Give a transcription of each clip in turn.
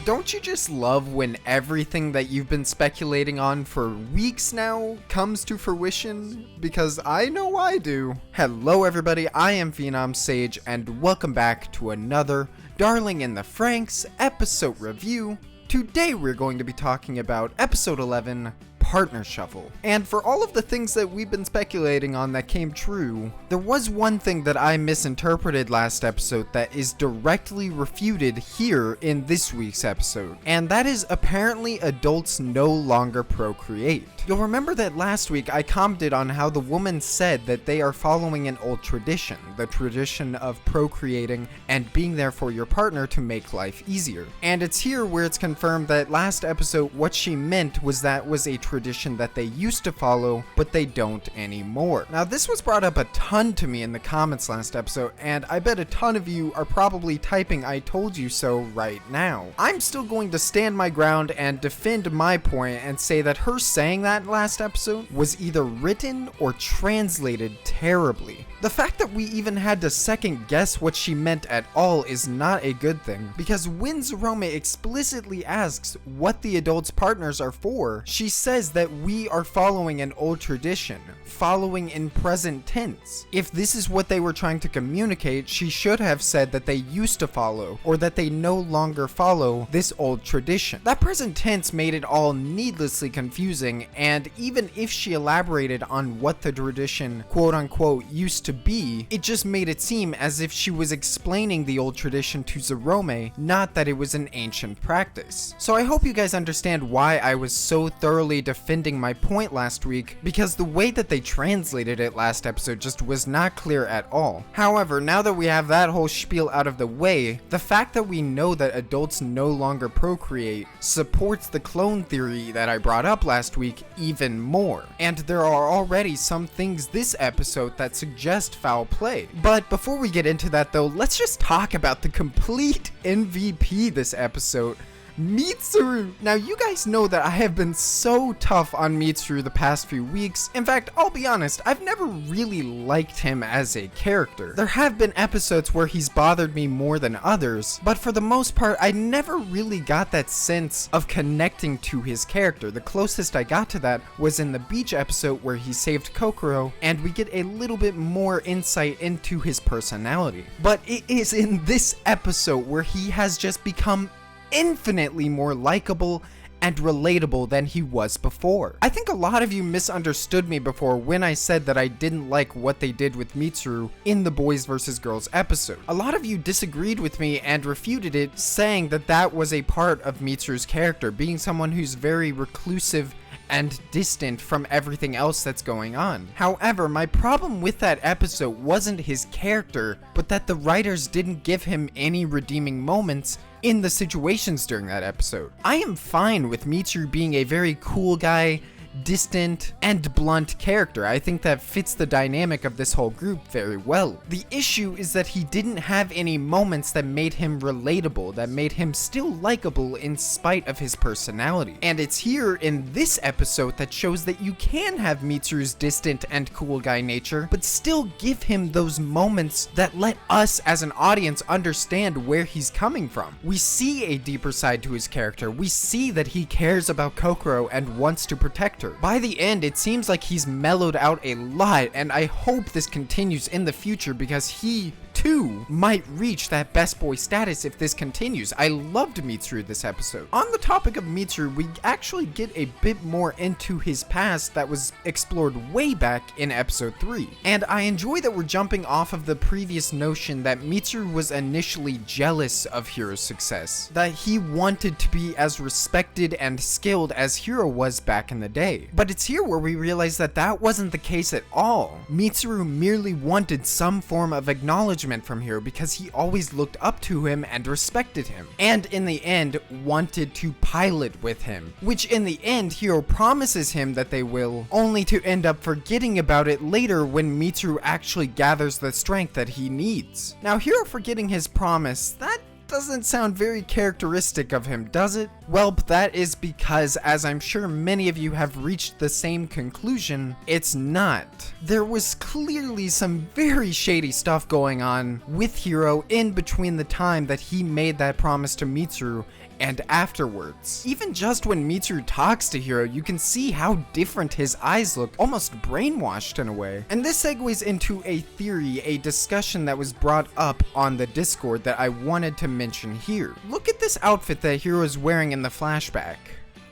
Don't you just love when everything that you've been speculating on for weeks now comes to fruition? Because I know I do. Hello everybody, I am PhenomSage and welcome back to another Darling in the FranXX episode review. Today we're going to be talking about episode 11, Partner Shuffle. And for all of the things that we've been speculating on that came true, there was one thing that I misinterpreted last episode that is directly refuted here in this week's episode. And that is apparently adults no longer procreate. You'll remember that last week I commented on how the woman said that they are following an old tradition, the tradition of procreating and being there for your partner to make life easier. And it's here where it's confirmed that last episode what she meant was that was a tradition that they used to follow, but they don't anymore. Now this was brought up a ton to me in the comments last episode, and I bet a ton of you are probably typing "I told you so" right now. I'm still going to stand my ground and defend my point and say that her saying that last episode was either written or translated terribly. The fact that we even had to second guess what she meant at all is not a good thing, because when Zerome explicitly asks what the adults' partners are for, she says that we are following an old tradition, following in present tense. If this is what they were trying to communicate, she should have said that they used to follow, or that they no longer follow this old tradition. That present tense made it all needlessly confusing, and even if she elaborated on what the tradition quote-unquote used to be, it just made it seem as if she was explaining the old tradition to Zerome, not that it was an ancient practice. So I hope you guys understand why I was so thoroughly defending my point last week, because the way that they translated it last episode just was not clear at all. However, now that we have that whole spiel out of the way, the fact that we know that adults no longer procreate supports the clone theory that I brought up last week even more. And there are already some things this episode that suggest foul play. But before we get into that though, let's just talk about the complete MVP this episode, Mitsuru. Now you guys know that I have been so tough on Mitsuru the past few weeks. In fact, I'll be honest, I've never really liked him as a character. There have been episodes where he's bothered me more than others, but for the most part, I never really got that sense of connecting to his character. The closest I got to that was in the beach episode where he saved Kokoro, and we get a little bit more insight into his personality. But it is in this episode where he has just become infinitely more likable and relatable than he was before. I think a lot of you misunderstood me before when I said that I didn't like what they did with Mitsuru in the Boys vs. Girls episode. A lot of you disagreed with me and refuted it, saying that that was a part of Mitsuru's character, being someone who's very reclusive and distant from everything else that's going on. However, my problem with that episode wasn't his character, but that the writers didn't give him any redeeming moments in the situations during that episode. I am fine with Mitsuru being a very cool guy, distant and blunt character. I think that fits the dynamic of this whole group very well. The issue is that he didn't have any moments that made him relatable, that made him still likable in spite of his personality. And it's here in this episode that shows that you can have Mitsuru's distant and cool guy nature, but still give him those moments that let us as an audience understand where he's coming from. We see a deeper side to his character. We see that he cares about Kokoro and wants to protect her. By the end, it seems like he's mellowed out a lot, and I hope this continues in the future because he too might reach that best boy status if this continues. I loved Mitsuru this episode. On the topic of Mitsuru, we actually get a bit more into his past that was explored way back in episode 3. And I enjoy that we're jumping off of the previous notion that Mitsuru was initially jealous of Hiro's success, that he wanted to be as respected and skilled as Hiro was back in the day. But it's here where we realize that that wasn't the case at all. Mitsuru merely wanted some form of acknowledgement from Hiro because he always looked up to him and respected him, and in the end wanted to pilot with him, which in the end Hiro promises him that they will, only to end up forgetting about it later when Mitsuru actually gathers the strength that he needs. Now Hiro forgetting his promise, that doesn't sound very characteristic of him, does it? Well, that is because, as I'm sure many of you have reached the same conclusion, it's not. There was clearly some very shady stuff going on with Hiro in between the time that he made that promise to Mitsuru and afterwards. Even just when Mitsuru talks to Hiro, you can see how different his eyes look, almost brainwashed in a way. And this segues into a theory, a discussion that was brought up on the Discord that I wanted to mention here. Look at this outfit that Hiro is wearing in the flashback.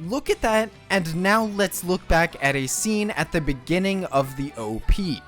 Look at that, and now let's look back at a scene at the beginning of the OP.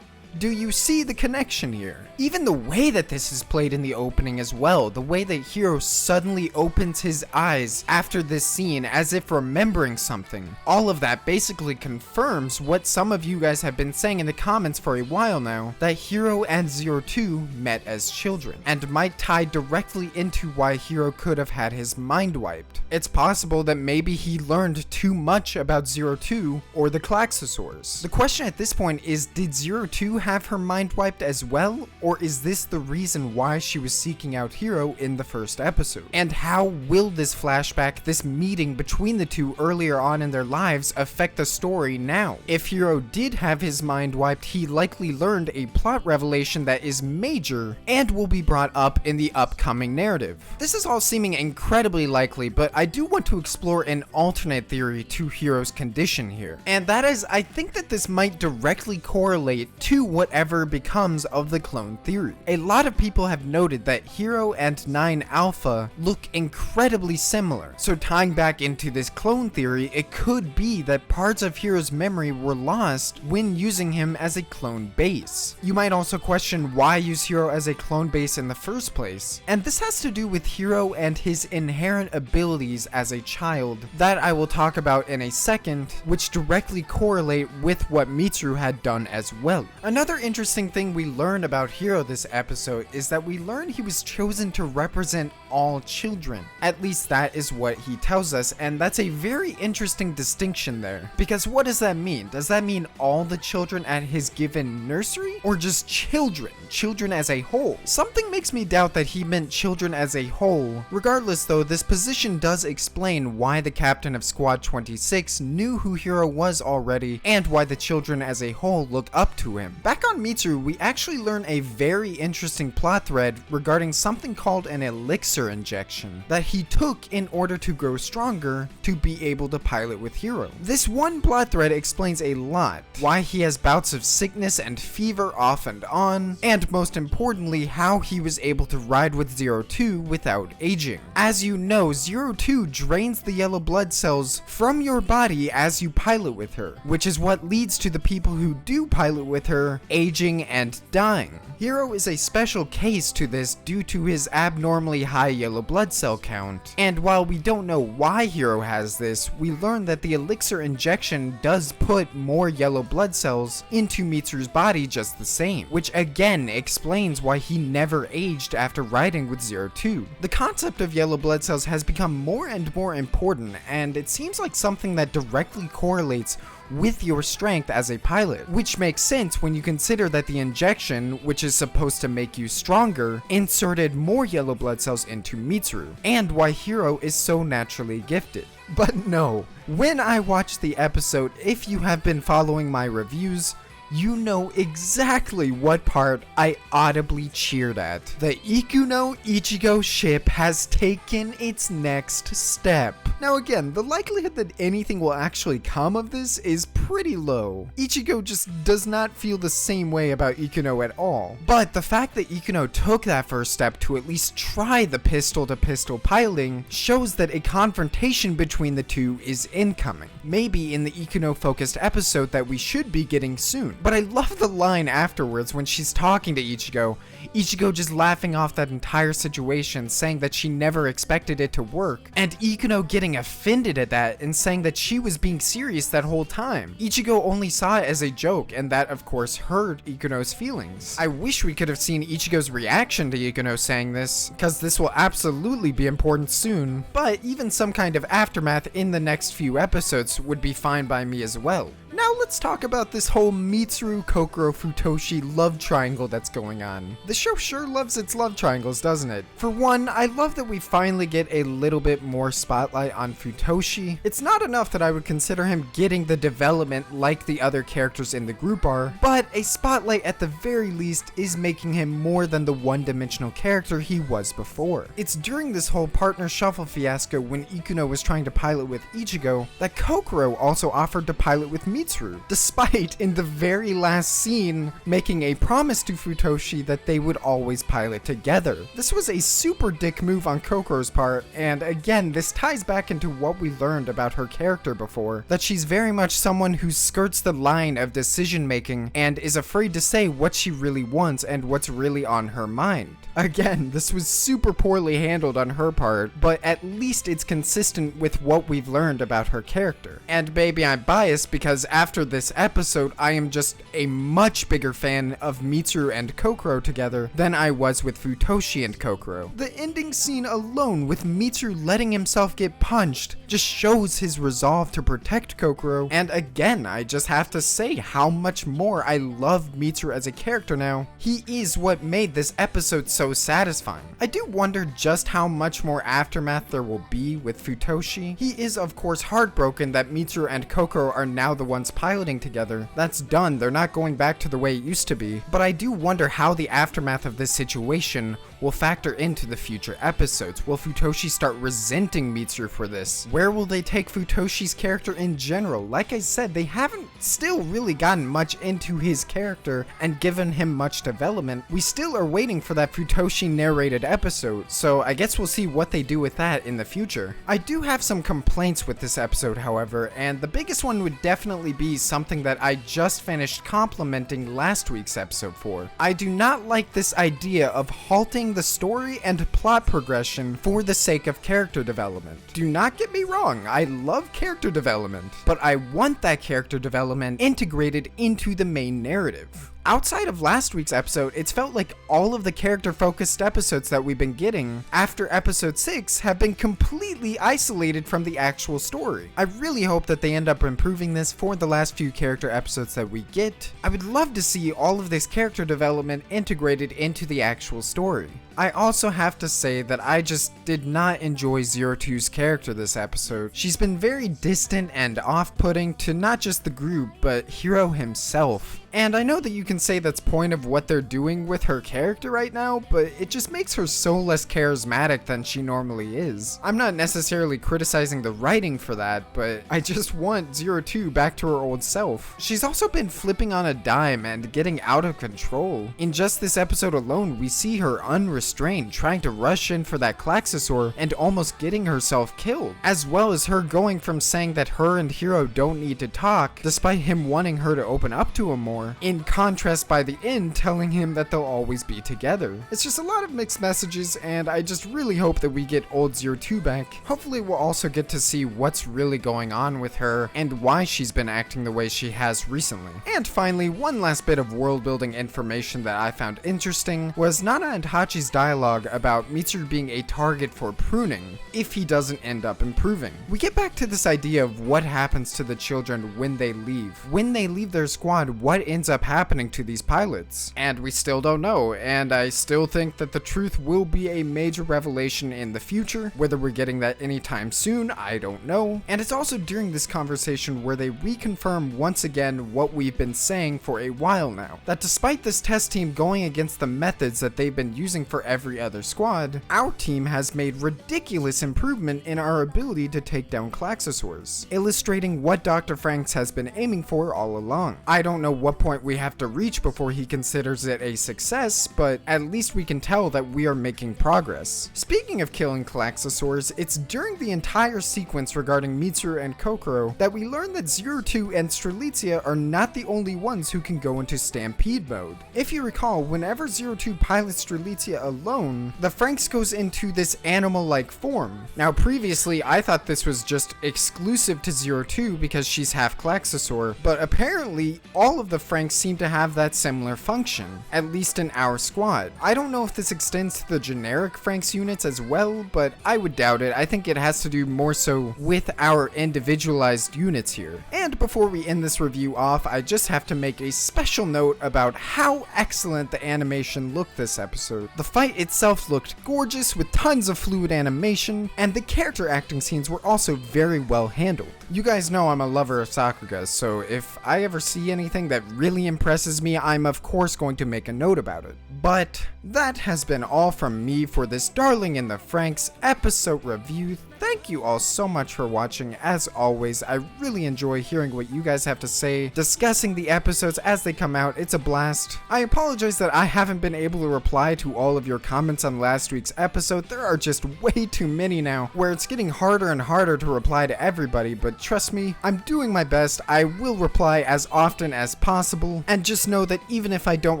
Do you see the connection here? Even the way that this is played in the opening as well, the way that Hiro suddenly opens his eyes after this scene as if remembering something. All of that basically confirms what some of you guys have been saying in the comments for a while now, that Hiro and Zero-Two met as children, and might tie directly into why Hiro could have had his mind wiped. It's possible that maybe he learned too much about Zero-Two or the Klaxosaurs. The question at this point is, did Zero-Two have her mind wiped as well, or is this the reason why she was seeking out Hiro in the first episode? And how will this flashback, this meeting between the two earlier on in their lives, affect the story now? If Hiro did have his mind wiped, he likely learned a plot revelation that is major and will be brought up in the upcoming narrative. This is all seeming incredibly likely, but I do want to explore an alternate theory to Hiro's condition here. And that is, I think that this might directly correlate to whatever becomes of the clone theory. A lot of people have noted that Hiro and 9 Alpha look incredibly similar, so tying back into this clone theory, it could be that parts of Hiro's memory were lost when using him as a clone base. You might also question why use Hiro as a clone base in the first place, and this has to do with Hiro and his inherent abilities as a child that I will talk about in a second, which directly correlate with what Mitsuru had done as well. Another interesting thing we learned about Hiro this episode is that we learned he was chosen to represent all children. At least that is what he tells us, and that's a very interesting distinction there. Because what does that mean? Does that mean all the children at his given nursery? Or just children? Children as a whole? Something makes me doubt that he meant children as a whole. Regardless though, this position does explain why the captain of Squad 26 knew who Hiro was already, and why the children as a whole look up to him. Back on Mitsuru, we actually learn a very interesting plot thread regarding something called an Elixir injection that he took in order to grow stronger to be able to pilot with Hiro. This one plot thread explains a lot, why he has bouts of sickness and fever off and on, and most importantly, how he was able to ride with Zero-Two without aging. As you know, Zero-Two drains the yellow blood cells from your body as you pilot with her, which is what leads to the people who do pilot with her aging and dying. Hiro is a special case to this due to his abnormally high yellow blood cell count, and while we don't know why Hiro has this, we learn that the Elixir injection does put more yellow blood cells into Mitsuru's body just the same, which again explains why he never aged after riding with Zero-Two. The concept of yellow blood cells has become more and more important, and it seems like something that directly correlates with your strength as a pilot, which makes sense when you consider that the injection, which is supposed to make you stronger, inserted more yellow blood cells into Mitsuru, and why Hiro is so naturally gifted. But no, when I watched the episode, if you have been following my reviews, you know exactly what part I audibly cheered at. The Ikuno Ichigo ship has taken its next step. Now again, the likelihood that anything will actually come of this is pretty low. Ichigo just does not feel the same way about Ikuno at all. But the fact that Ikuno took that first step to at least try the pistol-to-pistol piloting shows that a confrontation between the two is incoming. Maybe in the Ikuno-focused episode that we should be getting soon. But I love the line afterwards when she's talking to Ichigo just laughing off that entire situation, saying that she never expected it to work, and Ikuno getting offended at that and saying that she was being serious that whole time. Ichigo only saw it as a joke, and that of course hurt Ikuno's feelings. I wish we could have seen Ichigo's reaction to Ikuno saying this, because this will absolutely be important soon, but even some kind of aftermath in the next few episodes would be fine by me as well. Now let's talk about this whole Mitsuru, Kokoro, Futoshi love triangle that's going on. The show sure loves its love triangles, doesn't it? For one, I love that we finally get a little bit more spotlight on Futoshi. It's not enough that I would consider him getting the development like the other characters in the group are, but a spotlight at the very least is making him more than the one-dimensional character he was before. It's during this whole partner shuffle fiasco when Ikuno was trying to pilot with Ichigo that Kokoro also offered to pilot with Mitsuru, despite in the very last scene making a promise to Futoshi that they would always pilot together. This was a super dick move on Kokoro's part, and again, this ties back into what we learned about her character before, that she's very much someone who skirts the line of decision making and is afraid to say what she really wants and what's really on her mind. Again, this was super poorly handled on her part, but at least it's consistent with what we've learned about her character. And maybe I'm biased because after this episode, I am just a much bigger fan of Mitsuru and Kokoro together than I was with Futoshi and Kokoro. The ending scene alone with Mitsuru letting himself get punched just shows his resolve to protect Kokoro, and again, I just have to say how much more I love Mitsuru as a character now. He is what made this episode so satisfying. I do wonder just how much more aftermath there will be with Futoshi. He is of course heartbroken that Mitsuru and Kokoro are now the ones piloting together. That's done, they're not going back to the way it used to be. But I do wonder how the aftermath of this situation will factor into the future episodes. Will Futoshi start resenting Mitsuru for this? Where will they take Futoshi's character in general? Like I said, they haven't still really gotten much into his character and given him much development. We still are waiting for that Futoshi narrated episode, so I guess we'll see what they do with that in the future. I do have some complaints with this episode, however, and the biggest one would definitely be something that I just finished complimenting last week's episode for. I do not like this idea of halting the story and plot progression for the sake of character development. Do not get me wrong, I love character development, but I want that character development integrated into the main narrative. Outside of last week's episode, it's felt like all of the character-focused episodes that we've been getting after episode 6 have been completely isolated from the actual story. I really hope that they end up improving this for the last few character episodes that we get. I would love to see all of this character development integrated into the actual story. I also have to say that I just did not enjoy Zero Two's character this episode. She's been very distant and off-putting to not just the group, but Hiro himself. And I know that you can say that's point of what they're doing with her character right now, but it just makes her so less charismatic than she normally is. I'm not necessarily criticizing the writing for that, but I just want Zero Two back to her old self. She's also been flipping on a dime and getting out of control. In just this episode alone, we see her unrestrained, trying to rush in for that Klaxosaur and almost getting herself killed, as well as her going from saying that her and Hiro don't need to talk, despite him wanting her to open up to him more, in contrast by the end telling him that they'll always be together. It's just a lot of mixed messages, and I just really hope that we get old Zero Two back. Hopefully we'll also get to see what's really going on with her and why she's been acting the way she has recently. And finally, one last bit of world building information that I found interesting was Nana and Hachi's dialogue about Mitsuru being a target for pruning if he doesn't end up improving. We get back to this idea of what happens to the children when they leave. When they leave their squad, what ends up happening to these pilots? And we still don't know, and I still think that the truth will be a major revelation in the future. Whether we're getting that anytime soon, I don't know. And it's also during this conversation where they reconfirm once again what we've been saying for a while now, that despite this test team going against the methods that they've been using for every other squad, our team has made ridiculous improvement in our ability to take down Klaxosaurs, illustrating what Dr. FranXX has been aiming for all along. I don't know what point we have to reach before he considers it a success, but at least we can tell that we are making progress. Speaking of killing Klaxosaurs, it's during the entire sequence regarding Mitsuru and Kokoro that we learn that Zero Two and Strelitzia are not the only ones who can go into Stampede mode. If you recall, whenever Zero Two pilots Strelitzia alone, the FranXX goes into this animal-like form. Now previously I thought this was just exclusive to Zero Two because she's half Klaxosaur, but apparently all of the Franks seem to have that similar function, at least in our squad. I don't know if this extends to the generic Franks units as well, but I would doubt it. I think it has to do more so with our individualized units here. And before we end this review off, I just have to make a special note about how excellent the animation looked this episode. The fight itself looked gorgeous with tons of fluid animation, and the character acting scenes were also very well handled. You guys know I'm a lover of Sakuga, so if I ever see anything that really impresses me, I'm of course going to make a note about it. But that has been all from me for this Darling in the Franxx episode review. Thank you all so much for watching. As always, I really enjoy hearing what you guys have to say, discussing the episodes as they come out. It's a blast. I apologize that I haven't been able to reply to all of your comments on last week's episode. There are just way too many now, where it's getting harder and harder to reply to everybody, but trust me, I'm doing my best. I will reply as often as possible, and just know that even if I don't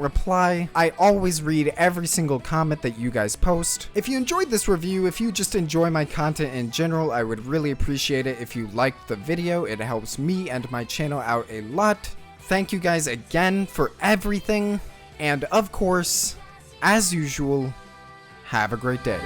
reply, I always read every single comment that you guys post. If you enjoyed this review, if you just enjoy my content in general, I would really appreciate it if you liked the video. It helps me and my channel out a lot. Thank you guys again for everything, and of course, as usual, have a great day.